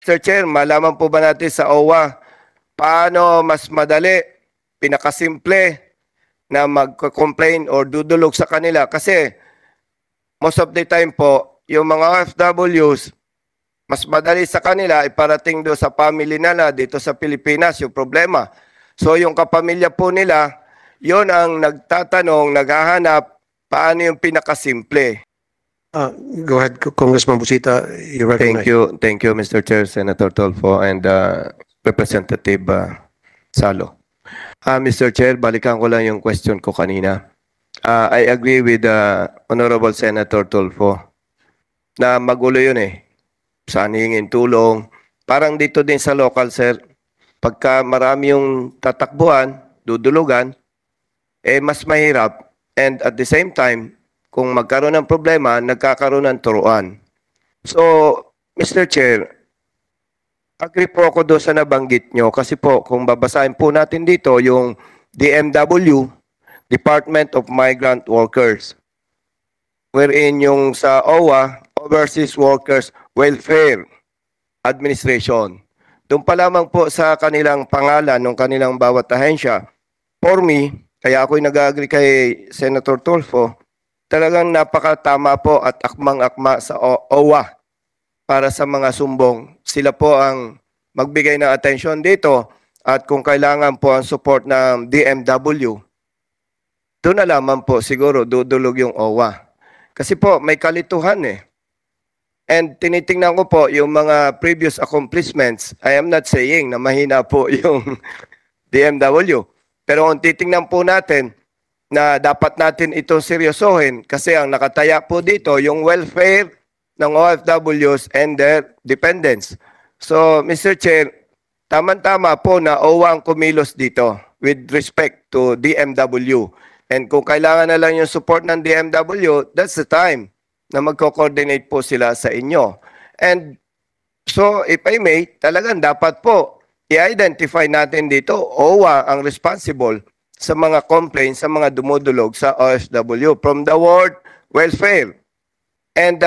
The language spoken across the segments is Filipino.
Mr. Chair, malaman po ba natin sa OWA paano mas madali, pinakasimple na mag-complain or dudulog sa kanila? Kasi most of the time po, yung mga OFWs, mas madali sa kanila iparating do sa family nila dito sa Pilipinas yung problema. So yung kapamilya po nila, yon ang nagtatanong, naghahanap, paano yung pinakasimple. Go ahead, Congressman Busita. You recognize. Thank you, Mr. Chair, Senator Tolfo, and Representative Salo. Mr. Chair, balikan ko lang yung question ko kanina. I agree with Honorable Senator Tolfo na magulo yun eh. Saan hingin tulong. Parang dito din sa local, sir, pagka marami yung tatakbuhan, dudulugan, mas mahirap. And at the same time, kung magkaroon ng problema, nagkakaroon ng turuan. So, Mr. Chair, agree po ako doon sa nabanggit nyo kasi po, kung babasahin po natin dito, yung DMW, Department of Migrant Workers, wherein yung sa OWA, Overseas Workers Welfare Administration. Doon pa lamang po sa kanilang pangalan ng kanilang bawat ahensya. For me, kaya ako'y nag-agree kay Senator Tolfo, talagang napakatama po at akmang-akma sa OWA para sa mga sumbong. Sila po ang magbigay ng atensyon dito at kung kailangan po ang support ng DMW, doon na lamang po siguro dudulog yung OWA. Kasi po may kalituhan eh. And tinitingnan ko po yung mga previous accomplishments. I am not saying na mahina po yung DMW. Pero kung titingnan po natin na dapat natin itong seryosohin kasi ang nakataya po dito yung welfare ng OFWs and their dependents. So, Mr. Chair, tama-tama po na OWA ang kumilos dito with respect to DMW. And kung kailangan na lang yung support ng DMW, that's the time na magko-coordinate po sila sa inyo. And so, if I may, talagang dapat po i-identify natin dito, OWA ang responsible sa mga complaints, sa mga dumudulog sa OFW from the word welfare. And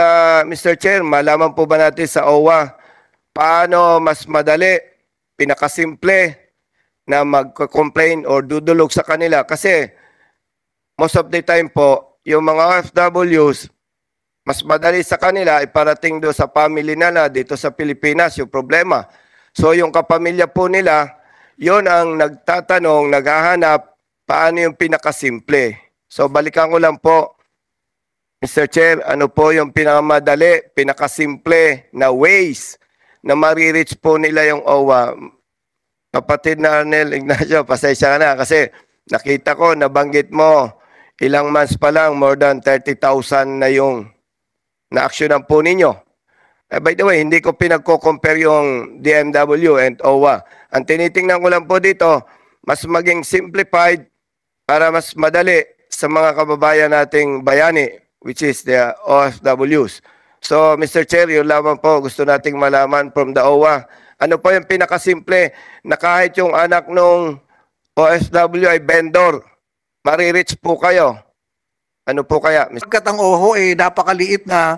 Mr. Chair, malaman po ba natin sa OWA paano mas madali, pinakasimple na mag-complain or dudulog sa kanila? Kasi most of the time po, yung mga OFWs, mas madali sa kanila iparating do sa family nila dito sa Pilipinas yung problema. So yung kapamilya po nila, yon ang nagtatanong, naghahanap, paano yung pinakasimple. So balikan ko lang po, Mr. Chair, ano po yung pinakamadali, pinakasimple na ways na marireach po nila yung OWA. Kapatid na Arnel Ignacio, pasensya ka na kasi nakita ko, nabanggit mo, ilang months pa lang, more than 30,000 na yung na-actionan po ninyo. By the way, hindi ko pinagko-compare yung DMW and OWA. Ang tinitingnan ko lang po dito, mas maging simplified para mas madali sa mga kababayan nating bayani, which is the OFWs. So, Mr. Chair, yun lamang po gusto nating malaman from the OWA. Ano po yung pinakasimple na kahit yung anak nung OFW ay vendor, marireach po kayo? Ano po kaya? Pagkat ang OHO ay napakaliit na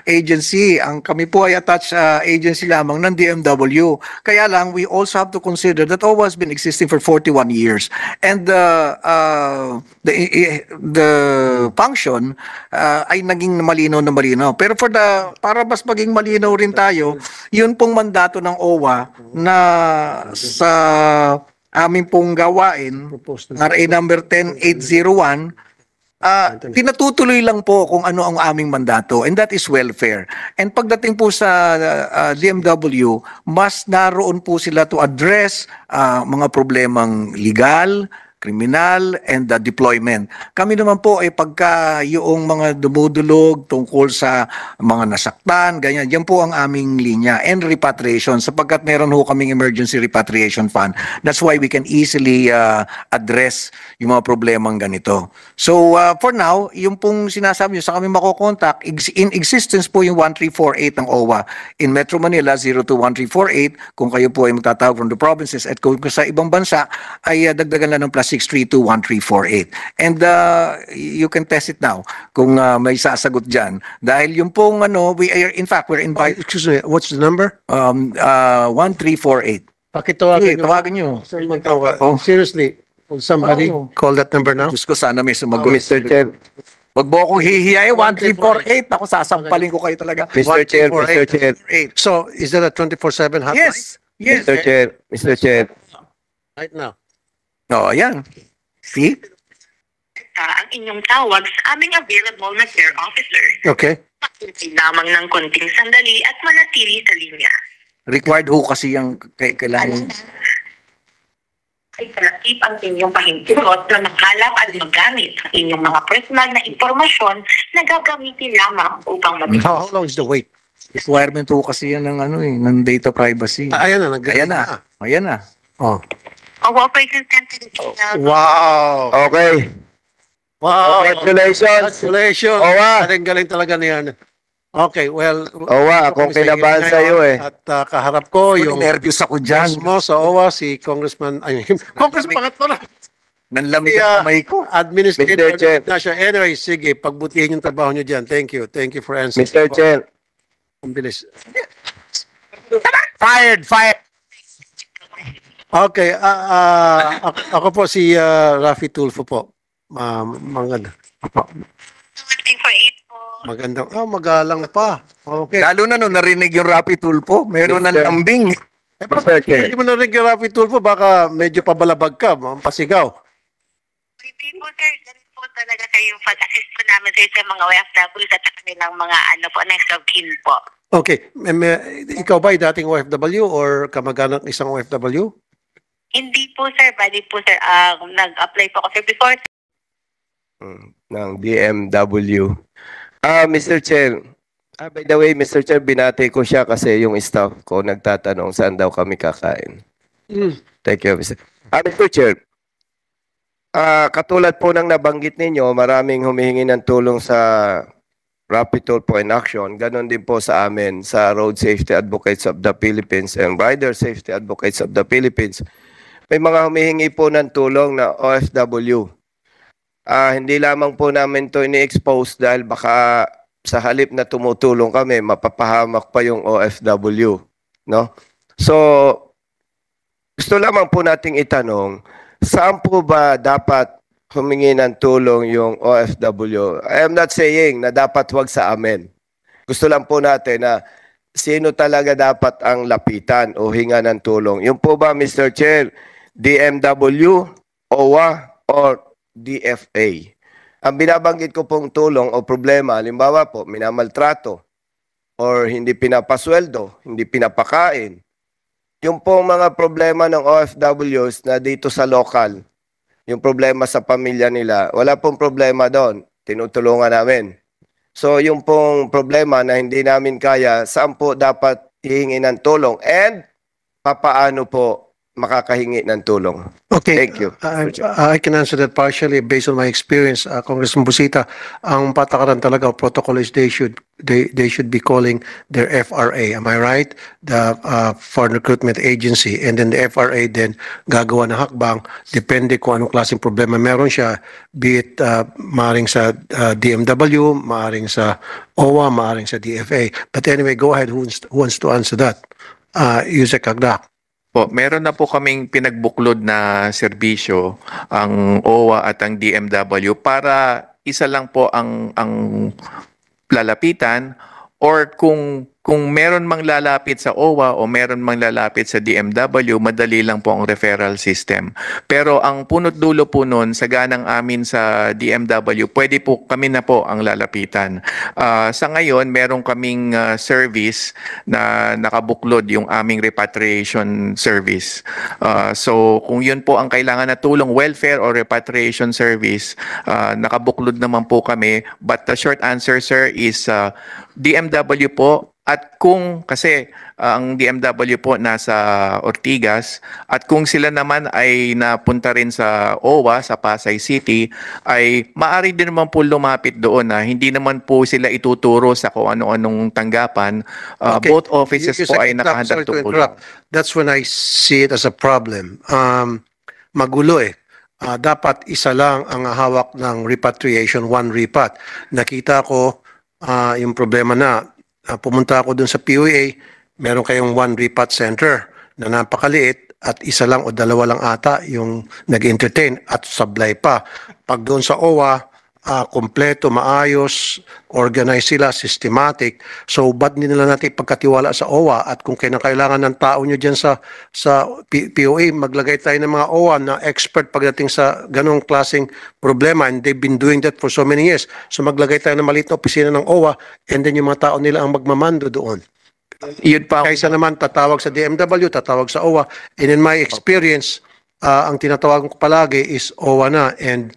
agency. Kami po ay attached agency lamang ng DMW. Kaya lang, we also have to consider that OWA has been existing for 41 years. And the function ay naging malinaw na malinaw. Pero para mas maging malinaw rin tayo, yun pong mandato ng OWA na sa aming pong gawain, RA number 10801, pinatutuloy lang po kung ano ang aming mandato, and that is welfare. And pagdating po sa DMW, mas naroon po sila to address mga problemang legal, kriminal, and deployment. Kami naman po ay pagka yung mga dumudulog tungkol sa mga nasaktan, ganyan, yan po ang aming linya. And repatriation, sapagkat meron ho kaming emergency repatriation fund. That's why we can easily address yung mga problemang ganito. So, for now, yung pong sinasabi nyo, sa kami makokontak, in existence po yung 1348 ng OWA. In Metro Manila, 021348, kung kayo po ay magtatawag from the provinces, at kung sa ibang bansa, ay dagdagan lang ng plus 1-632-1348. And you can test it now kung may sasagot dyan. Dahil yung pong in fact, we're invited, Excuse me, what's the number? 1348. Pakitawagan Sige, nyo. tawagan nyo. Oh, seriously, will somebody Oh. call that number now? Diyos ko, sana may sumagot. Mr. Chair, Wag mo akong hihiyain, 1348. Ako, sasampalin ko kayo talaga. Mr. Chair, Mr. Chair, 8. So, is that a 24/7 hotline? Yes. Yes. Mr. Chair, Mr. Chair. Right now. Oh, ayan. See? Ang inyong tawag sa aming available na care officer. Okay. Pakintay lamang ng konting sandali at manatili sa linya. Required ho kasi yung kailangan. Ay kalakip ang inyong pahintulot na maghalap at magamit ang inyong mga personal na impormasyon na gagamitin lamang upang mabigyan. How long is the wait? Requirement ho kasi yan ng ng data privacy. Ayan na. Ayan na. Ayan na. Oh. Operation Center. Wow. Okay. Wow. Congratulations. Congratulations. Owa. Galing talaga niyan. Okay, well. Owa, akong kinabahan sa iyo eh. At kaharap ko Yung yung nervous ako boss dyan. mo sa OWA, si Congressman, Congressman pangatlo na. Nanlamig Yeah. ang kamay ko. Administrator Mr. Chair. Ignacio. Anyway, sige, pagbutihin yung trabaho nyo dyan. Thank you. Thank you for answering. Mr. Chair, Ang bilis. Fired! Okay, ako po si Rafi Tulfo po. Maganda. Magandang, magalang pa. Okay. Lalo na nung narinig yung Rapi Tulpo, meron ng Yes, sir. lambing. Mr. Chair. Hindi mo narinig yung Rafi Tulfo, baka medyo pabalabag ka, pasigaw. Hindi po sir, ganun po talaga kayo yung pag-assist po namin sa mga OFW at sa kanilang mga next of kin po. Okay, ikaw ba ay dating OFW or kamag-anak ng isang OFW? Hindi po sir, bali po sir, nag-apply po ako sir before. Ng DMW. Mr. Chair, by the way, Mr. Chair, binati ko siya kasi yung staff ko nagtatanong saan daw kami kakain. Thank you, Mr. Mr. Chair, katulad po ng nabanggit ninyo, maraming humihingi ng tulong sa Rapid Tulfo in Action. Ganon din po sa amin, sa Road Safety Advocates of the Philippines and Rider Safety Advocates of the Philippines. May mga humihingi po ng tulong na OFW. Hindi lamang po namin to ini-expose dahil baka sa halip na tumutulong kami, mapapahamak pa yung OFW. No? So, gusto lamang po nating itanong, saan po ba dapat humingi ng tulong yung OFW? I am not saying na dapat wag sa amin. Gusto lang po natin na sino talaga dapat ang lapitan o hinga ng tulong. Yung po ba, Mr. Chair, DMW, OWA, or DFA? Ang binabanggit ko pong tulong o problema, halimbawa po, minamaltrato or hindi pinapasweldo, hindi pinapakain. Yung pong mga problema ng OFWs na dito sa local, yung problema sa pamilya nila, wala pong problema doon. Tinutulungan namin. So yung pong problema na hindi namin kaya, saan po dapat hihingi ng tulong and papaano po makakahingi ng tulong? Okay. Thank you. I can answer that partially based on my experience, Congressman Busita. Ang patakaran talaga, protocol is they should be calling their FRA. Am I right? The Foreign Recruitment Agency. And then the FRA then gagawa ng hakbang depende kung anong klaseng problema meron siya, be it maaring sa DMW, maaring sa OWA, maaring sa DFA. But anyway, go ahead. Who wants to answer that? Yusek Agda. Po, meron na po kaming pinagbuklod na serbisyo ang OWA at ang DMW para isa lang po ang lalapitan, or kung meron mang lalapit sa OWA o meron mang lalapit sa DMW, madali lang po ang referral system. Pero ang punot dulo po nun, sa ganang amin sa DMW, pwede po kami na po ang lalapitan. Sa ngayon, meron kaming service na nakabuklod, yung aming repatriation service. So kung yun po ang kailangan na tulong, welfare or repatriation service, nakabuklod naman po kami. But the short answer, sir, is DMW po. At kung, kasi ang DMW po nasa Ortigas, at kung sila naman ay napunta rin sa OWA, sa Pasay City, ay maaari din naman po lumapit doon na hindi naman po sila ituturo sa kung ano-anong tanggapan. Okay. Both offices Yusek po ay Agda, nakahandang sorry to tumulong. interrupt. That's when I see it as a problem. Magulo eh. dapat isa lang ang hawak ng repatriation, one repat. Nakita ko yung problema na pumunta ako dun sa POA, meron kayong one repat center na napakaliit at isa lang o dalawa lang ata yung nag-entertain at sablay pa. Pag doon sa OWA, kompleto, maayos, organized sila, systematic. So, ba't hindi nila natin pagkatiwala sa OWA at kung kailangan ng tao nyo dyan sa POA, maglagay tayo ng mga OWA na expert pagdating sa ganong klaseng problema and they've been doing that for so many years. So, maglagay tayo ng maliit na opisina ng OWA and then yung mga tao nila ang magmamando doon. Yun pa, Kaysa naman tatawag sa DMW, tatawag sa OWA. And in my experience, ang tinatawag ko palagi is OWA na and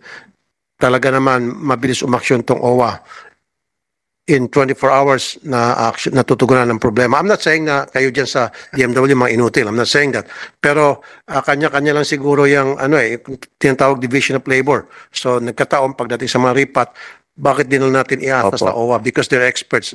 talaga naman mabilis umaksyon tong OWA. In 24 hours na natutugunan ng problema. I'm not saying na kayo dyan sa DMW mga inutil. I'm not saying that. Pero kanya-kanya lang siguro yung tinatawag division of labor. So nagkataon pagdating sa mga ripat, bakit din natin iata sa OWA? Because they're experts.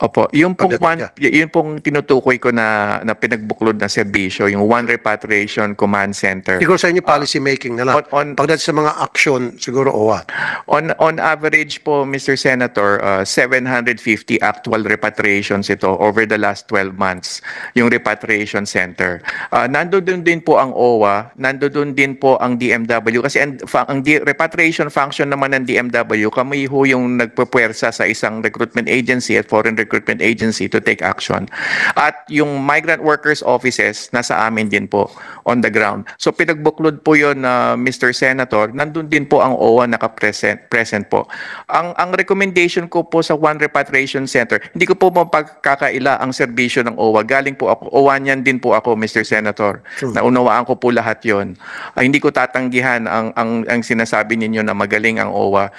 Opo, yung pong, Pagdating yun pong tinutukoy ko na pinagbuklod na serbisyo, yung One Repatriation Command Center. Siguro sa inyo policy making na lang. Pagdating sa mga action, siguro OWA. On average po, Mr. Senator, 750 actual repatriations ito over the last 12 months, yung repatriation center. Nandoon din po ang OWA, nandoon din po ang DMW, kasi ang repatriation function naman ng DMW, kami ho yung nagpupwersa sa isang recruitment agency at foreign recruitment agency to take action. At yung migrant workers offices, nasa amin din po on the ground. So pinagbuklod po yun, Mr. Senator, nandun din po ang OWA naka-present po. Ang recommendation ko po sa One Repatriation Center, hindi ko po mapagkakaila ang serbisyo ng OWA. Galing po ako, OWA niyan din po ako, Mr. Senator. Naunawaan ko po lahat yon. Hindi ko tatanggihan ang sinasabi ninyo na magaling ang OWA.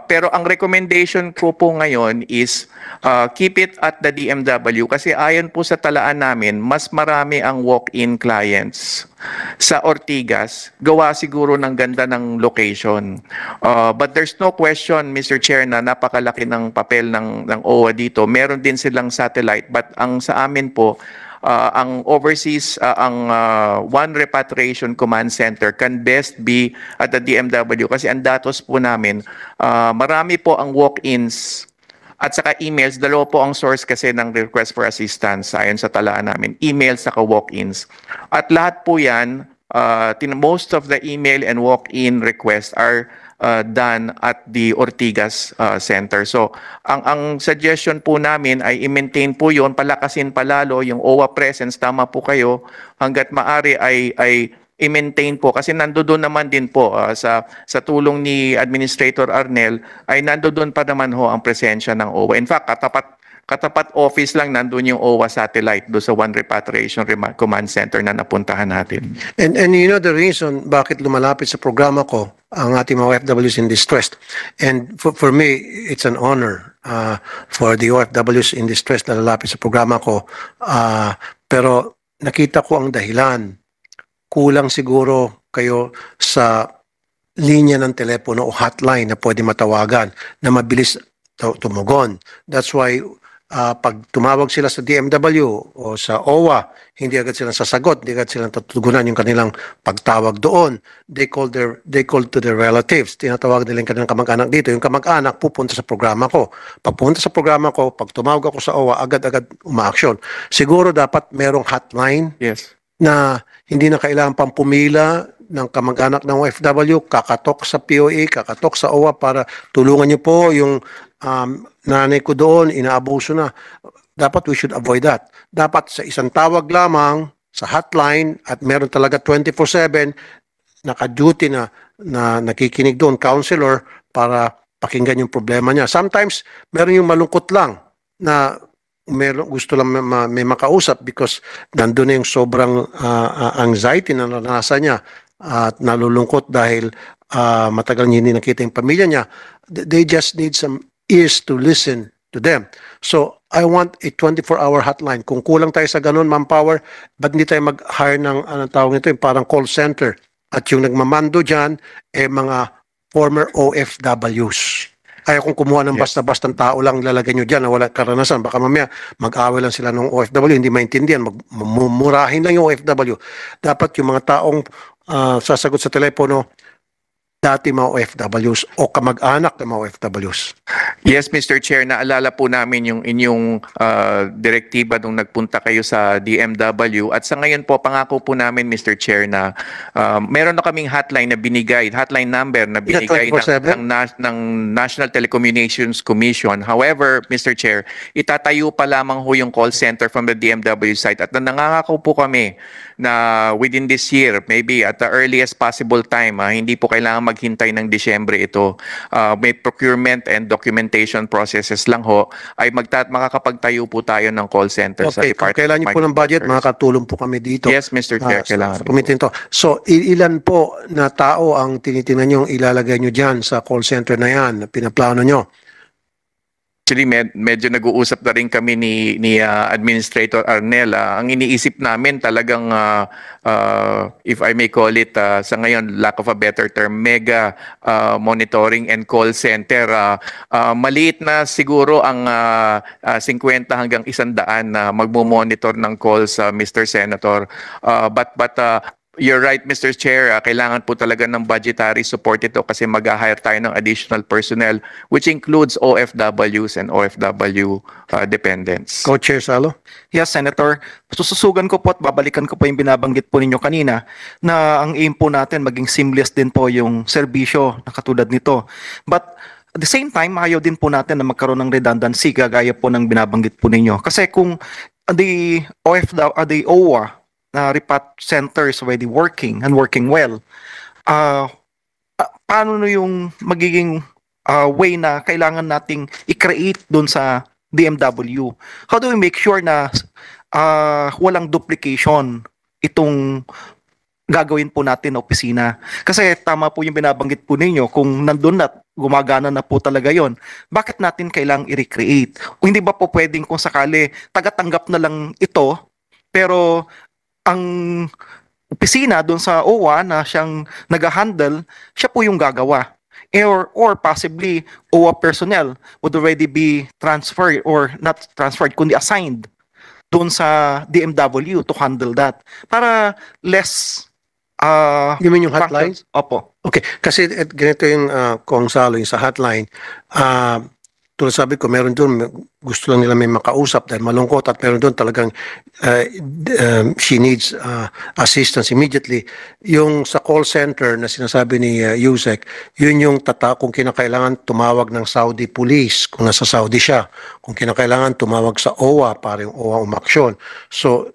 Pero ang recommendation ko po ngayon is keep it at the DMW kasi ayon po sa talaan namin, mas marami ang walk-in clients sa Ortigas. Gawa siguro ng ganda ng location. But there's no question, Mr. Chair, na napakalaki ng papel ng OWA dito. Meron din silang satellite. But ang sa amin po, ang overseas, ang One Repatriation Command Center can best be at the DMW kasi ang datos po namin, marami po ang walk-ins at saka emails. Dalawa po ang source kasi ng request for assistance ayon sa talaan namin. Emails saka walk-ins. At lahat po yan, most of the email and walk-in requests are done at the Ortigas Center. So, ang suggestion po namin ay i-maintain po yun, palakasin palalo yung OWA presence. Tama po kayo, hanggat maari ay i-maintain po kasi nandoon naman din po sa tulong ni Administrator Arnel ay nandoon pa naman ho ang presensya ng OWA. In fact, katapat office lang nandoon yung OWA satellite do sa One Repatriation Command Center na napuntahan natin. And you know the reason bakit lumalapit sa programa ko ang ating mga OFWs in distress. And for me, it's an honor for the OFWs in distress na lalapit sa programa ko. Pero nakita ko ang dahilan. Kulang siguro kayo sa linya ng telepono o hotline na pwede matawagan na mabilis tumugon. That's why pag tumawag sila sa DMW o sa OWA, hindi agad silang sasagot, hindi agad silang tutugunan yung kanilang pagtawag doon. They call to their relatives. Tinatawag nila yung kanilang kamag-anak dito. Yung kamag-anak pupunta sa programa ko. Pag pupunta sa programa ko, pag tumawag ako sa OWA, agad-agad uma-action. Siguro dapat merong hotline. Yes. Na hindi na kailangan pang pumila ng kamag-anak ng OFW, kakatok sa POA, kakatok sa OWA para tulungan niyo po yung nanay ko doon, inaabuso na. Dapat we should avoid that. Dapat sa isang tawag lamang sa hotline at meron talaga 24/7 naka-duty na nakikinig doon, counselor, para pakinggan yung problema niya. Sometimes meron yung malungkot lang na gusto lang may makausap because nandun na yung sobrang anxiety na naranasan niya at nalulungkot dahil matagal niya hindi nakita yung pamilya niya. They just need some ears to listen to them. So, I want a 24-hour hotline. Kung kulang tayo sa ganun, manpower, ba't hindi tayo mag-hire ng, anong tawag nito, yung parang call center? At yung nagmamando dyan, mga former OFWs. Ayaw kong kumuha ng basta-bastang tao lang lalagay nyo dyan na wala karanasan. Baka mamaya mag-away lang sila ng OFW, hindi maintindihan, mumurahin lang yung OFW. Dapat yung mga taong sasagot sa telepono, dati mga OFWs o kamag-anak ng mga OFWs? Yes, Mr. Chair, naalala po namin yung inyong direktiba nung nagpunta kayo sa DMW at sa ngayon po pangako po namin, Mr. Chair, na meron na kaming hotline number na binigay ng National Telecommunications Commission. However, Mr. Chair, itatayo pa lamang ho yung call center from the DMW site at nangangako po kami na within this year, maybe at the earliest possible time, hindi po kailangan maghintay ng Disyembre ito. May procurement and documentation processes lang ho, ay makakapagtayo po tayo ng call center sa Okay, kung Department kailan niyo po ng budget, makakatulong po kami dito. Yes, Mr. Chair, kailangan. Committee to. So, ilan po na tao ang tinitingnan niyo ilalagay niyo dyan sa call center na yan, na pinaplano niyo? Actually, medyo nag-uusap na rin kami ni Administrator Arnel. Ang iniisip namin talagang, if I may call it, sa ngayon, lack of a better term, mega monitoring and call center. Maliit na siguro ang 50 hanggang 100 na magmo-monitor ng calls, Mr. Senator. But you're right, Mr. Chair. Kailangan po talaga ng budgetary support ito kasi mag-hire tayo ng additional personnel which includes OFWs and OFW dependents. Co-Chair Salo? Yes, Senator. Sususugan ko po at babalikan ko po yung binabanggit po ninyo kanina na ang aim po natin maging seamless din po yung serbisyo na katulad nito. But at the same time, ayaw din po natin na magkaroon ng redundancy gaya po ng binabanggit po ninyo. Kasi kung the OWA na repat center is already working and working well, paano na yung magiging way na kailangan nating i-create doon sa DMW? How do we make sure na walang duplication itong gagawin po natin na opisina? Kasi tama po yung binabanggit po ninyo, kung nandun na gumagana na po talaga yon, bakit natin kailangang i-recreate? O hindi ba po pwedeng kung sakali tagatanggap na lang ito, pero ang opisina doon sa OWA na siyang nag-handle, siya po yung gagawa. Or possibly OWA personnel would already be transferred or not transferred, kundi assigned doon sa DMW to handle that. Para less You mean yung hotline? functions. Opo. Okay, kasi ganito yung Kong Salo, yung sa hotline. Tulad sabi ko, meron doon, gusto lang nila may makausap dahil malungkot at meron doon talagang she needs assistance immediately. Yung sa call center na sinasabi ni Yusek, yun yung kung kinakailangan tumawag ng Saudi police kung nasa Saudi siya. Kung kinakailangan tumawag sa OWA para yung OWA umaksyon. So,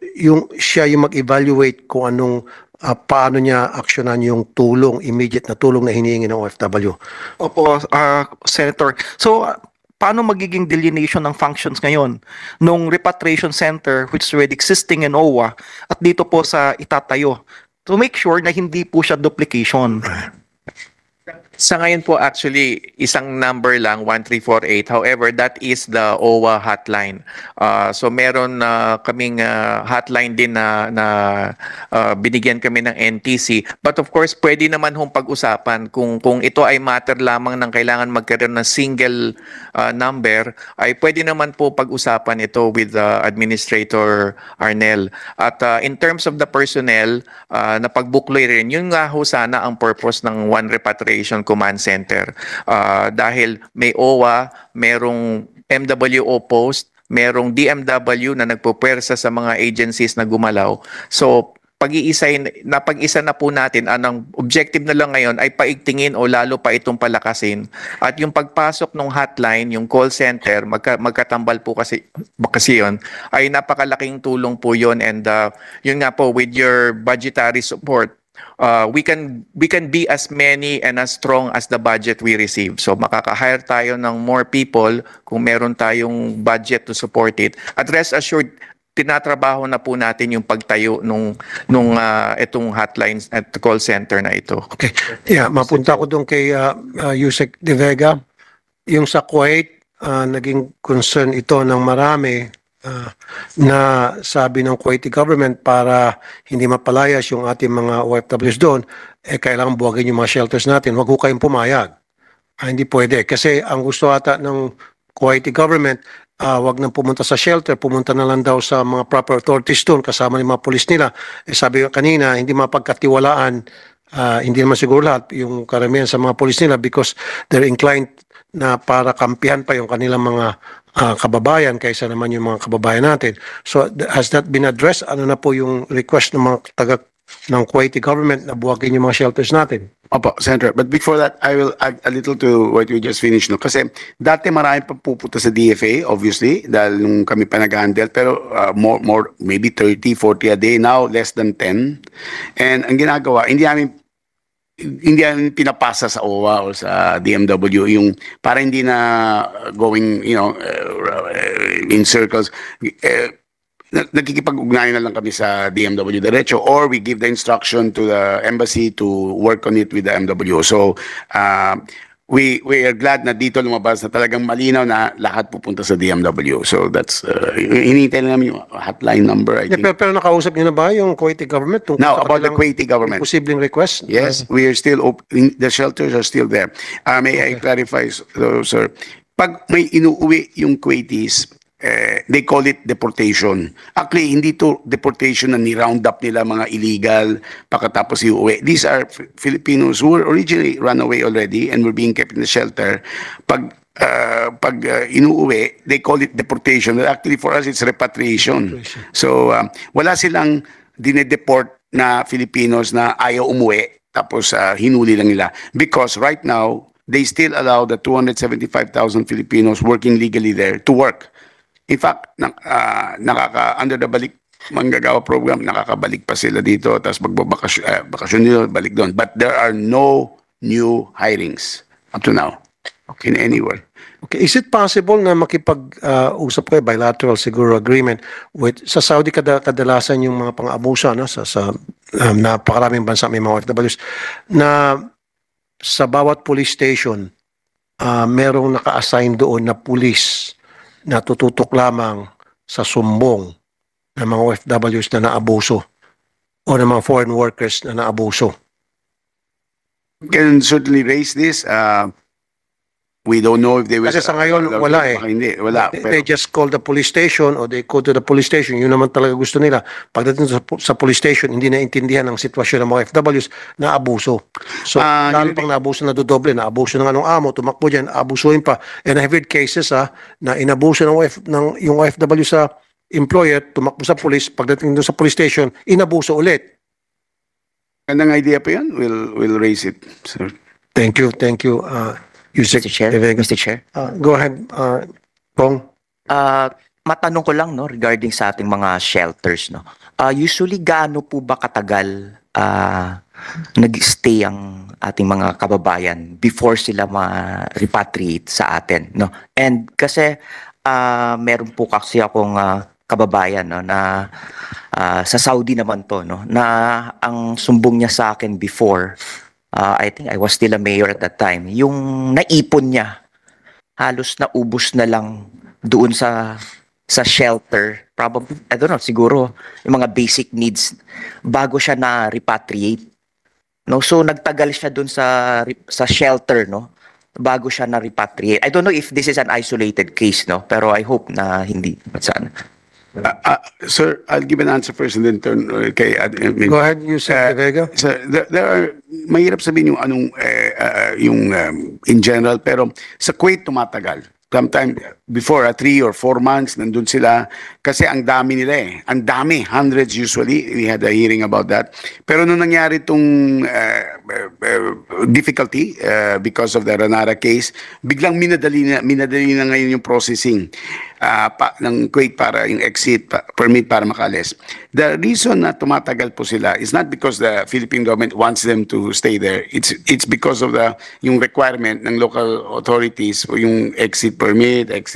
siya yung mag-evaluate kung anong paano niya aksyonan yung immediate na tulong na hinihingi ng OFW. Opo, Senator. So, paano magiging delineation ng functions ngayon nung repatriation center which is already existing in OWA at dito po sa itatayo to make sure na hindi po siya duplication? Sa ngayon po actually isang number lang 1348. However, that is the OWA hotline. So meron kaming hotline din na binigyan kami ng NTC. But of course, pwede naman hong pag-usapan kung ito ay matter lamang ng kailangan magkaroon ng single number, ay pwede naman po pag-usapan ito with Administrator Arnel. At in terms of the personnel na pagbukloy rin, yun nga ho sana ang purpose ng One Repatriation Command Center. Dahil may OWA, merong MWO post, merong DMW na nagpupersa sa mga agencies na gumalaw. So, napag-isa na po natin, anong objective na lang ngayon ay paigtingin o lalo pa itong palakasin. At yung pagpasok ng hotline, yung call center, magkatambal po kasi yun, ay napakalaking tulong po yun. And yun nga po, with your budgetary support, we can be as many and as strong as the budget we receive. So makaka-hire tayo ng more people kung meron tayong budget to support it. At rest assured, tinatrabaho na po natin yung pagtayo nung itong hotlines at call center na ito. Okay. Yeah, mapunta ko doon kay Yusek De Vega. Yung sa Kuwait, naging concern ito ng marami na sabi ng Kuwaiti government para hindi mapalayas yung ating mga OFWs doon, kailangan buwagin yung mga shelters natin. Huwag ho kayong pumayag. Hindi pwede. Kasi ang gusto ata ng Kuwaiti government, wag nang pumunta sa shelter, pumunta na lang daw sa mga proper authorities doon kasama ng mga pulis nila. Sabi ko kanina, hindi mapagkatiwalaan hindi naman siguro lahat, yung karamihan sa mga pulis nila because they're inclined na para kampihan pa yung kanilang mga kababayan kaysa naman yung mga kababayan natin. So has that been addressed? Ano na po yung request ng mga taga ng Kuwaiti government na buwagin yung mga shelters natin? Opo, Senator. But before that, I will add a little to what you just finished. No? Kasi dati marami pa pupunta sa DFA, obviously, dahil nung kami pa nag-handle. Pero more, maybe 30, 40 a day. Now, less than 10. And ang ginagawa, hindi namin pinapasa sa OWA o sa DMW yung para hindi na going, in circles. Nagkikipag-ugnayan na lang kami sa DMW diretso or we give the instruction to the embassy to work on it with the MWO. So, we are glad na dito lumabas na talagang malinaw na lahat pupunta sa DMW. So, that's, hinihintay na namin yung hotline number, I think. Pero nakausap niyo na ba yung Kuwaiti government? Now, about the Kuwaiti government. Posibleng request? Yes, we are still open. The shelters are still there. May I clarify, sir? Pag may inuuwi yung Kuwaitis, they call it deportation. Actually, hindi to deportation na ni-round up nila mga illegal pagkatapos iuwi. These are Filipinos who were originally run away already and were being kept in the shelter. Pag inuuwi, they call it deportation. Actually, for us, it's repatriation. So, wala silang dinedeport na Filipinos na ayaw umuwi tapos hinuli lang nila. Because right now, they still allow the 275,000 Filipinos working legally there to work. In fact, under the Balik Manggagawa program, nakakabalik pa sila dito, tapos magbabakasyon nila, balik doon. But there are no new hirings up to now in anywhere. Okay, is it possible na makipag-usap kayo, bilateral siguro agreement with, sa Saudi kadalasan yung mga pang-abuso, no? sa napakaraming bansa may mga OFWs, na sa bawat police station, merong naka-assign doon na police na tututok lamang sa sumbong ng mga OFWs na naabuso o ng mga foreign workers na naabuso. Can certainly raise this. We don't know if they will. Kasi sa ngayon, wala eh. Hindi, wala. They just call the police station or they go to the police station. Yun naman talaga gusto nila. Pagdating sa police station, hindi naintindihan ang sitwasyon ng mga OFWs na abuso. So, lalo pang naabuso na dodoble, naabuso ng anong amo, tumakbo dyan, abusuin pa. And I've heard cases na inabuso ng yung OFW sa employer, tumakbo sa police, pagdating doon sa police station, inabuso ulit. Gandang idea pa yan. We'll raise it, sir. Thank you. Mr. Chair, Mr. Chair. Go ahead, Pong. Matanong ko lang no regarding sa ating mga shelters no. Usually gaano po ba katagal nag-stay ang ating mga kababayan before sila ma-repatriate sa atin no. And kasi meron po kasi akong kababayan no na sa Saudi naman to no na ang sumbong niya sa akin before I think I was still a mayor at that time. Yung naipon niya, halos naubos na lang doon sa shelter. Probably, I don't know, siguro yung mga basic needs bago siya na repatriate. No, so nagtagal siya doon sa shelter, no, bago siya na repatriate. I don't know if this is an isolated case, no, pero I hope na hindi. Sana. Sir, I'll give an answer first and then turn kay admin. Go ahead, Yusek Vega. Sir, there are, mahirap sabihin yung in general, pero sa Kuwait tumatagal. Sometime before 3 or 4 months, nandun sila. Kasi ang dami nila eh. Ang dami, hundreds usually. We had a hearing about that. Pero nung nangyari itong difficulty because of the Ranara case, biglang minadali na ngayon yung processing ng Kuwait para yung exit permit para makalis. The reason na tumatagal po sila is not because the Philippine government wants them to stay there. It's because of yung requirement ng local authorities o yung exit permit, at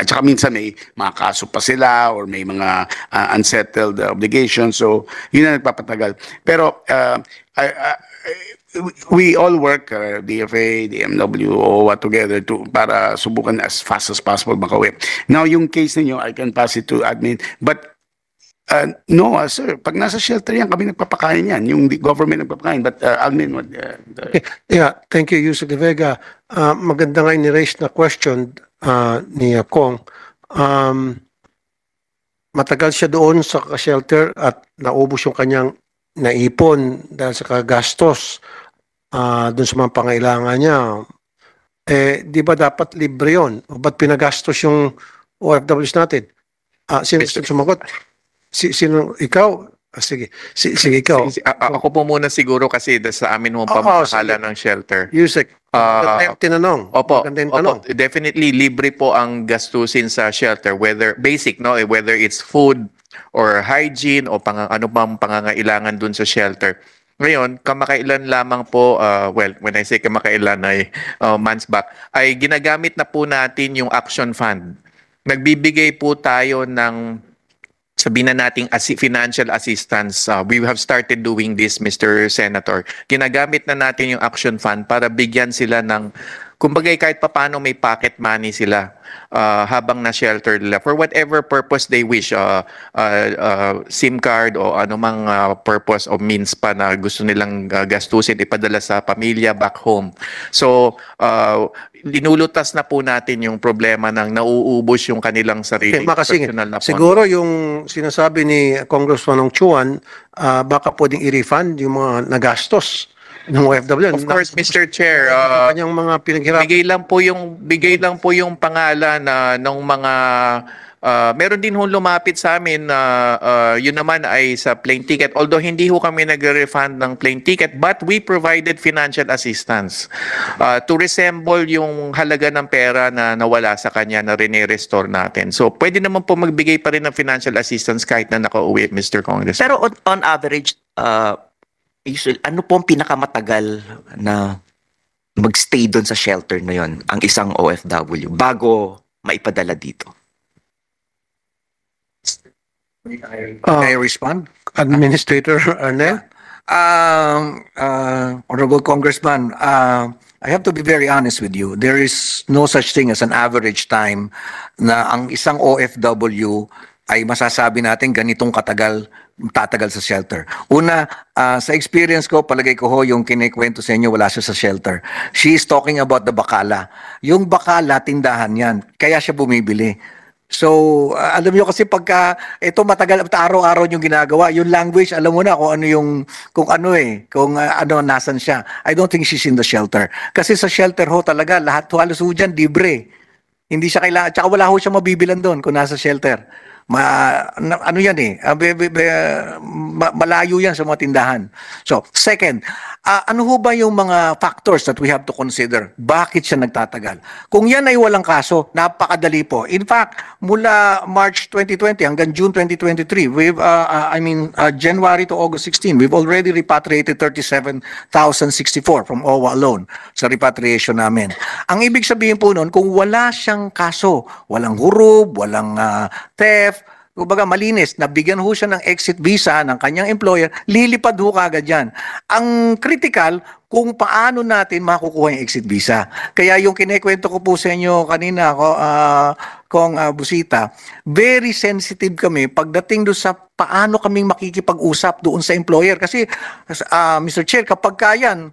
saka minsan may mga kaso pa sila or may mga unsettled obligations. So, yun na nagpapatagal. Pero, we all work, DFA, DMW, OWA together para subukan as fast as possible makauwi. Now, yung case ninyo, I can pass it to admin. But, no, sir, pag nasa shelter yan, kami nagpapakain yan. Yung government nagpapakain. But, admin, Yeah, thank you, Yusek Vega. Maganda nga ni-raise na question ni Kong. Matagal siya doon sa shelter at naubos yung kanyang naipon dahil sa kagastos dun sa mga pangailangan niya, di ba dapat libre yun? O ba't pinagastos yung OFWs natin? Sino sumagot? Sino? Ikaw? Sige. Sige, ikaw. Ako po muna siguro kasi sa amin mo pamamahala ng shelter. Yusek, maganda yung tinanong. Opo, Maganda yung tanong. definitely libre po ang gastusin sa shelter, whether basic, no, whether it's food or hygiene o ano bang pangangailangan dun sa shelter. Ngayon, kamakailan lamang po, well, when I say kamakailan ay months back, ay ginagamit na po natin yung Action Fund. Nagbibigay po tayo ng, sabihin na nating financial assistance. We have started doing this, Mr. Senator. Ginagamit na natin yung Action Fund para bigyan sila ng, kumbaga kahit papano may pocket money sila habang na-shelter nila for whatever purpose they wish. SIM card o anumang purpose o means pa na gusto nilang gastusin, ipadala sa pamilya back home. So, linulutas na po natin yung problema ng nauubos yung kanilang sariling personal na fund. Siguro yung sinasabi ni Congressman Ong Chuan, baka pwedeng i-refund yung mga nagastos ng OFW. Of course, Mr. Chair, kanyang mga pinaghirapan. bigay lang po yung pangalan ng mga meron din ho lumapit sa amin na yun naman ay sa plane ticket. Although hindi ho kami nagre-refund ng plane ticket, but we provided financial assistance to resemble yung halaga ng pera na nawala sa kanya na rene-restore natin. So pwede naman po magbigay pa rin ng financial assistance kahit na nakauwi, Mr. Congressman. Pero on average, usually, ano po ang pinakamatagal na magstay doon sa shelter na yon ang isang OFW bago maipadala dito? Can I respond? Administrator Arnel? Honorable Congressman, I have to be very honest with you. There is no such thing as an average time na ang isang OFW ay masasabi natin ganitong tatagal sa shelter. Una, sa experience ko, palagay ko ho, yung kinikwento sa inyo, wala siya sa shelter. She is talking about the bakala. Yung bakala, tindahan yan. Kaya siya bumibili. So, alam niyo kasi pagka ito matagal araw-araw yung ginagawa, yung language alam mo na kung ano nasan siya. I don't think she's in the shelter. Kasi sa shelter ho talaga lahat halos ho diyan libre. Hindi siya kailangan, tsaka wala ho siya mabibilan doon kung nasa shelter. Ano yan malayo yan sa mga tindahan. So, second, ano ho ba yung mga factors that we have to consider? Bakit siya nagtatagal? Kung yan ay walang kaso, napakadali po. In fact, mula March 2020 hanggang June 2023, January to August 16, we've already repatriated 37,064 from OWA alone sa repatriation namin. Ang ibig sabihin po nun, kung wala siyang kaso, walang hurub, walang theft, kumbaga malinis, nabigyan ho siya ng exit visa ng kanyang employer, lilipad ho kagad yan. Ang critical, kung paano natin makukuha yung exit visa. Kaya yung kinekwento ko po sa inyo kanina, Kong Busita, very sensitive kami pagdating doon sa paano kaming makikipag-usap doon sa employer. Kasi, Mr. Chair, kapag kayan,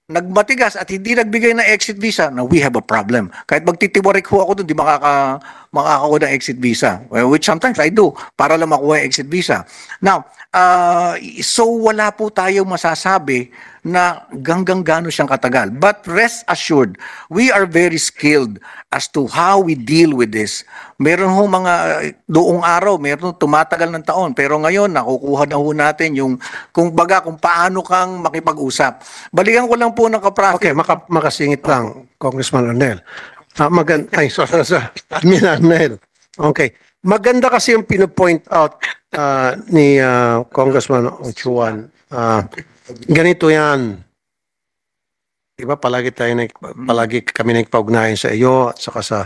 nagmatigas at hindi nagbigay ng exit visa, now we have a problem. Kahit magtitiwarik ho ako doon, di makakakuha ng exit visa. Well, which sometimes I do, para lang makuha yung exit visa. Now, so wala po tayong masasabi na ganggang gano siyang katagal. But rest assured, we are very skilled as to how we deal with this. Meron ho mga doong araw, meron tumatagal ng taon. Pero ngayon, nakukuha na ho natin yung kung paano kang makipag-usap. Balikan ko lang po ng kapraso. Okay, makasingit lang, Congressman Arnel. Admin Arnel. Okay. Maganda kasi yung pinopoint out ni Congressman Ochuan. Ganito yan. Diba, palagi kami nagpaugnayan sa iyo at saka sa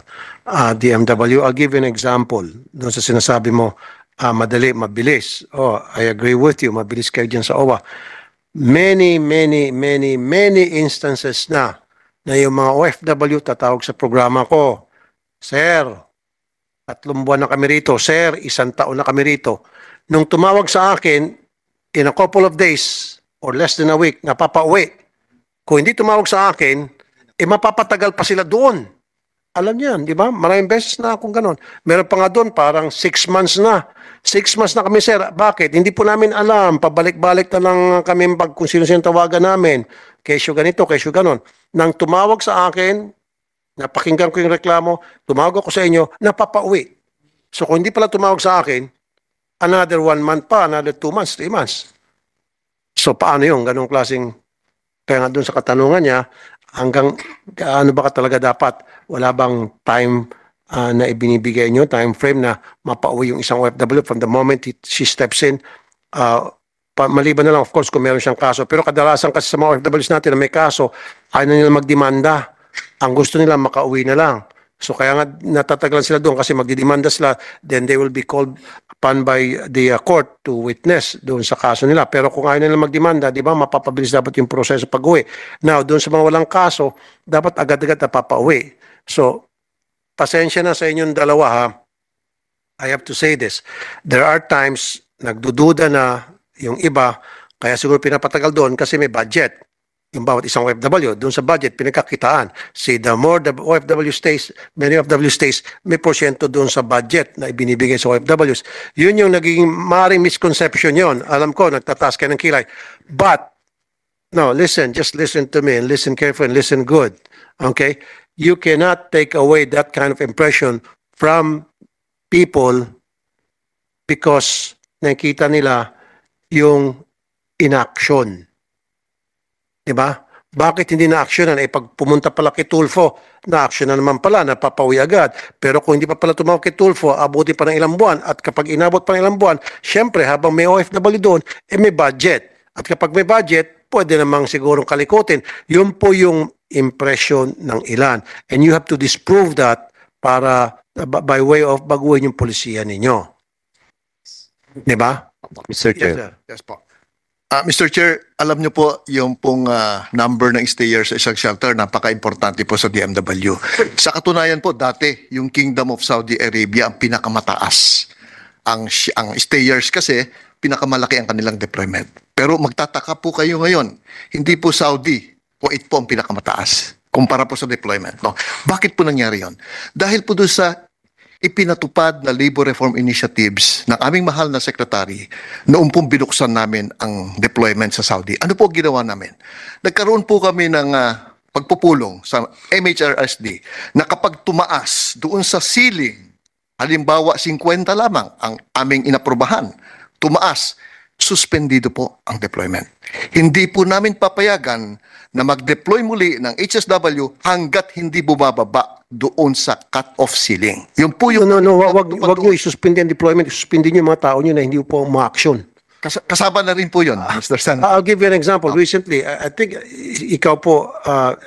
DMW. I'll give you an example. Doon sa sinasabi mo, madali, mabilis. Oh, I agree with you. Mabilis kayo dyan sa OWA. Many instances na yung mga OFW tatawag sa programa ko. Sir, 3 buwan na kami rito. Sir, 1 taon na kami rito. Nung tumawag sa akin, in a couple of days or less than a week, napapauwi. Kung hindi tumawag sa akin, mapapatagal pa sila doon. Alam niyo yan, di ba? Maraming beses na akong ganon. Meron pa nga doon, parang 6 months na. 6 months na kami, sir. Bakit? Hindi po namin alam. Pabalik-balik na lang kami pag kung sino-sino tawagan namin. Kesyo ganito, kesyo ganon. Nang tumawag sa akin, napakinggan ko yung reklamo, tumawag ako sa inyo, napapauwi. So kung hindi pala tumawag sa akin, another 1 month pa, another 2 months, 3 months. So paano yung ganong klaseng, kaya nga doon sa katanungan niya, hanggang ano ba ka talaga dapat? Wala bang time na ibinibigay nyo, time frame na mapauwi yung isang OFW from the moment she steps in? Maliban na lang, of course, kung meron siyang kaso. Pero kadalasan kasi sa mga OFWs natin na may kaso, ayaw na nila magdemanda. Ang gusto nila, makauwi na lang. So kaya nga natatagalan sila doon kasi magdidemanda sila, then they will be called upon by the court to witness doon sa kaso nila. Pero kung ayaw nila magdemanda, di ba, mapapabilis dapat yung proseso pag-uwi. Now, doon sa mga walang kaso, dapat agad-agad napapauwi. So, pasensya na sa inyong dalawa ha. I have to say this. There are times nagdududa na yung iba, kaya siguro pinapatagal doon kasi may budget. Yung bawat isang OFW, doon sa budget, pinagkakitaan. See, the more the OFW stays, many OFW stays, may porsyento doon sa budget na ibinibigay sa OFWs. Yun yung naging maring misconception yon. Alam ko, nagtataas kayo ng kilay. But, no, listen, just listen to me and listen carefully and listen good. Okay? You cannot take away that kind of impression from people because nakita nila yung inaction. Diba? Bakit hindi na-actionan? Eh, pag pumunta pala kay Tulfo, na-action na naman pala, napapawi agad. Pero kung hindi pa pala tumawag kay Tulfo, abuti pa ng ilang buwan. At kapag inabot pa ng ilang buwan, syempre, habang may OFW doon, eh may budget. At kapag may budget, pwede namang sigurong kalikutin. Yun po yung impression ng ilan. And you have to disprove that para, by way of baguhin yung polisiya ninyo. Diba? Mr. Chair. Yes, sir. Yes po. Mr. Chair, alam niyo po yung pong number ng stayers sa isang shelter, napaka-importante po sa DMW. Sa katunayan po, dati yung Kingdom of Saudi Arabia ang pinakamataas. Ang stayers kasi, pinakamalaki ang kanilang deployment. Pero magtataka po kayo ngayon, hindi po Saudi, Kuwait po ang pinakamataas kumpara po sa deployment. No? Bakit po nangyari yon? Dahil po doon sa ipinatupad na labor reform initiatives ng aming mahal na sekretary noong pong binuksan namin ang deployment sa Saudi. Ano po ginawa namin? Nagkaroon po kami ng pagpupulong sa MHRSD na kapag tumaas doon sa ceiling, halimbawa 50 lamang ang aming inaprubahan, tumaas, suspendido po ang deployment. Hindi po namin papayagan na mag-deploy muli ng HSW hanggat hindi bumababa doon sa cut-off ceiling. Yun po yung... No, wag nyo isuspindi ang deployment, isuspindi nyo yung mga tao nyo na hindi po ma-action. Kasama na rin po yun, Mr. Sen. I'll give you an example. Recently, I think ikaw po,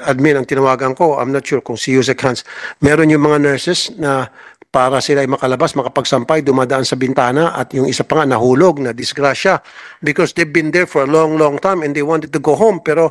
admin, ang tinawagan ko, I'm not sure kung si Yusek Hans, meron yung mga nurses na para sila ay makalabas, makapagsampay, dumadaan sa bintana at yung isa pa nga nahulog, na disgrasya because they've been there for a long time and they wanted to go home pero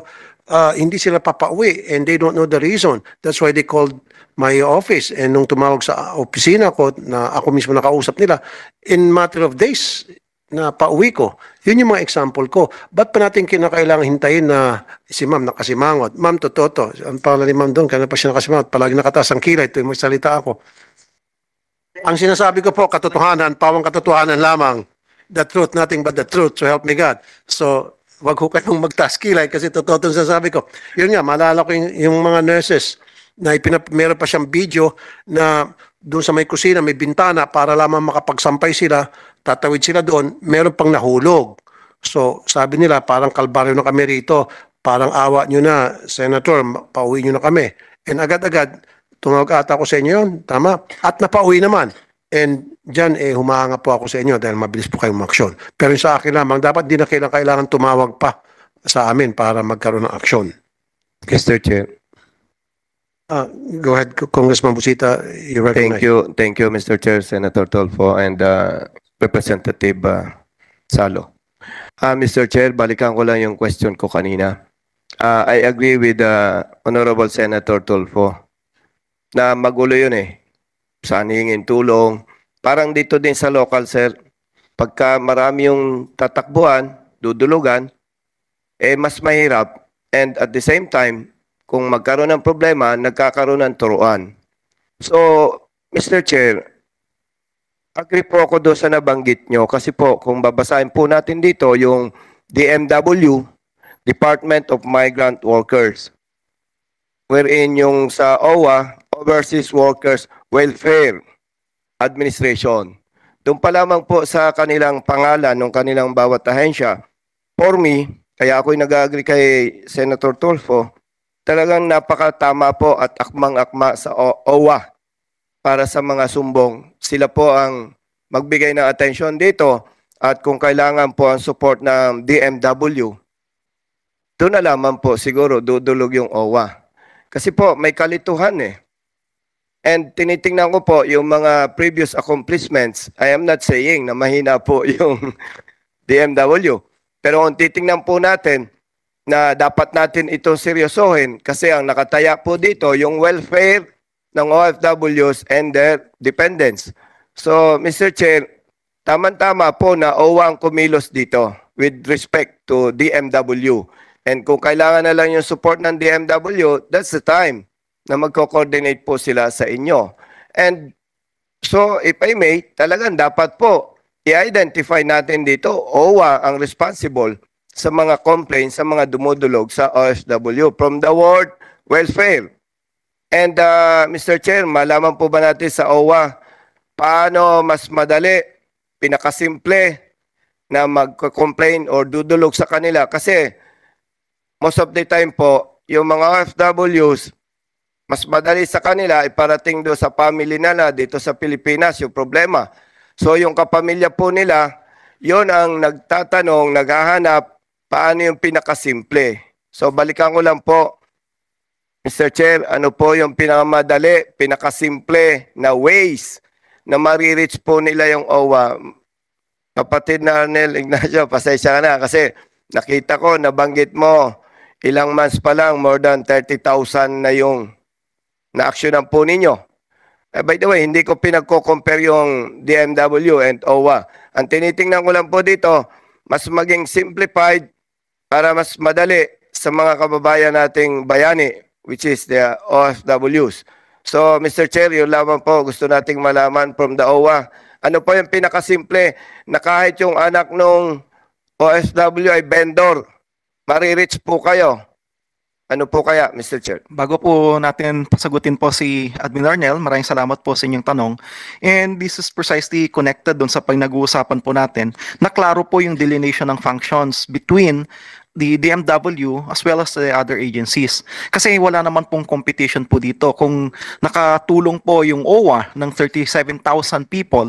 hindi sila papauwi and they don't know the reason. That's why they called my office and nung tumawag sa opisina ko na ako mismo nakausap nila, in matter of days, na pauwi ko. Yun yung mga example ko. Ba't pa natin kinakailangan hintayin na si ma'am nakasimangot? Ma'am, totoo. Ang pangalan ni ma'am doon, kaya pa siya nakasimangot. Palagi nakataas ang kilay, ito yung magsalita ako. Ang sinasabi ko po, katotohanan, pawang katotohanan lamang. The truth, nothing but the truth, so help me God. So, wag ho kayong magtaas kilay kasi totoo itong sinasabi ko. Yun nga, maalala ko yung mga nurses na meron pa siyang video na doon sa may kusina, may bintana para lamang makapagsampay sila, tatawid sila doon, meron pang nahulog. So, sabi nila, parang kalbaryo na kami rito, parang awa nyo na, Senator, pauwi nyo na kami. And agad-agad, tumawag ata ako sa inyo yun, tama? At napauwi naman. And dyan, humahanga po ako sa inyo dahil mabilis po kayong maksyon. Pero sa akin lamang, dapat di na kailangan tumawag pa sa amin para magkaroon ng aksyon. Mr. Chair. Go ahead, Congressman Busita. You recognize. Thank you, Mr. Chair, Senator Tolfo, and Representative Salo. Mr. Chair, balikan ko lang yung question ko kanina. I agree with Honorable Senator Tolfo na magulo yun Saan hingin tulong. Parang dito din sa local, sir, pagka marami yung tatakbuhan, dudulugan, mas mahirap. And at the same time, kung magkaroon ng problema, nagkakaroon ng turuan. So, Mr. Chair, agree po ako doon sa nabanggit nyo kasi po kung babasahin po natin dito yung DMW, Department of Migrant Workers, wherein yung sa OWA, Overseas Workers Welfare Administration. Doon pa lamang po sa kanilang pangalan ng kanilang bawat ahensya. For me, kaya ako'y nag-agree kay Senator Tulfo, talagang napakatama po at akmang-akma sa OWA para sa mga sumbong. Sila po ang magbigay ng atensyon dito at kung kailangan po ang support ng DMW, doon na lamang po siguro dudulog yung OWA. Kasi po may kalituhan eh. And tinitingnan ko po yung mga previous accomplishments. I am not saying na mahina po yung DMW. Pero kung titingnan po natin na dapat natin ito seryosohin kasi ang nakataya po dito yung welfare ng OFWs and their dependents. So, Mr. Chair, tama-tama po na OWA ang kumilos dito with respect to DMW. And kung kailangan na lang yung support ng DMW, that's the time na magko-coordinate po sila sa inyo. And so, if I may, talagang dapat po i-identify natin dito, OWA ang responsible sa mga complaints, sa mga dumudulog sa OFW from the word welfare. And Mr. Chair, malaman po ba natin sa OWA paano mas madali, pinakasimple na mag-complain or dudulog sa kanila? Kasi most of the time po, yung mga OFWs, mas madali sa kanila iparating doon sa family nila dito sa Pilipinas yung problema. So yung kapamilya po nila, yon ang nagtatanong, naghahanap, paano yung pinakasimple. So balikan ko lang po, Mr. Chair, ano po yung pinakamadali, pinakasimple na ways na marireach po nila yung OWA. Kapatid na Arnel Ignacio, pasensya ka na kasi nakita ko, nabanggit mo, ilang months pa lang, more than 30,000 na yung na-actionan po ninyo. By the way, hindi ko pinagko-compare yung DMW and OWA. Ang tinitingnan ko lang po dito, mas maging simplified para mas madali sa mga kababayan nating bayani, which is the OFWs. So, Mr. Chair, yun lamang po gusto nating malaman from the OWA. Ano po yung pinakasimple na kahit yung anak nung OFW ay vendor, marireach po kayo. Ano po kaya, Mr. Chair? Bago po natin pasagutin po si Admin Arnel, maraming salamat po sa inyong tanong. And this is precisely connected doon sa pinag-uusapan po natin na klaro po yung delineation ng functions between the DMW as well as the other agencies. Kasi wala naman pong competition po dito. Kung nakatulong po yung OWA ng 37,000 people,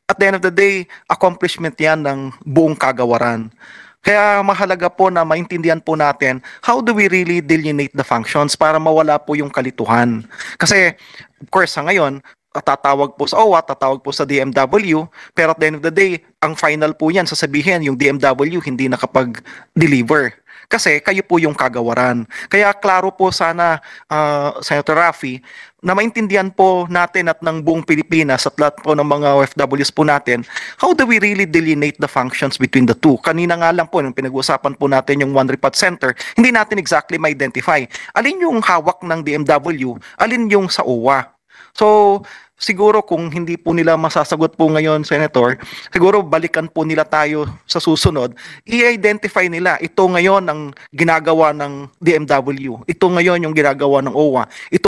at the end of the day, accomplishment yan ng buong kagawaran. Kaya mahalaga po na maintindihan po natin how do we really delineate the functions para mawala po yung kalituhan. Kasi, of course, sa ngayon, tatawag po sa OWA, tatawag po sa DMW, pero at the end of the day, ang final po yan, sasabihin, yung DMW hindi nakapag-deliver. Kasi kayo po yung kagawaran. Kaya klaro po sana, Senator Raffy, na maintindihan po natin at ng buong Pilipinas at lahat po ng mga OFWs po natin, how do we really delineate the functions between the two? Kanina nga lang po, nung pinag-uusapan po natin yung One Report Center, hindi natin exactly ma-identify. Alin yung hawak ng DMW, alin yung sa OWA. So, siguro kung hindi po nila masasagot po ngayon, Senator, siguro balikan po nila tayo sa susunod, i-identify nila, ito ngayon ang ginagawa ng DMW, ito ngayon yung ginagawa ng OWA, ito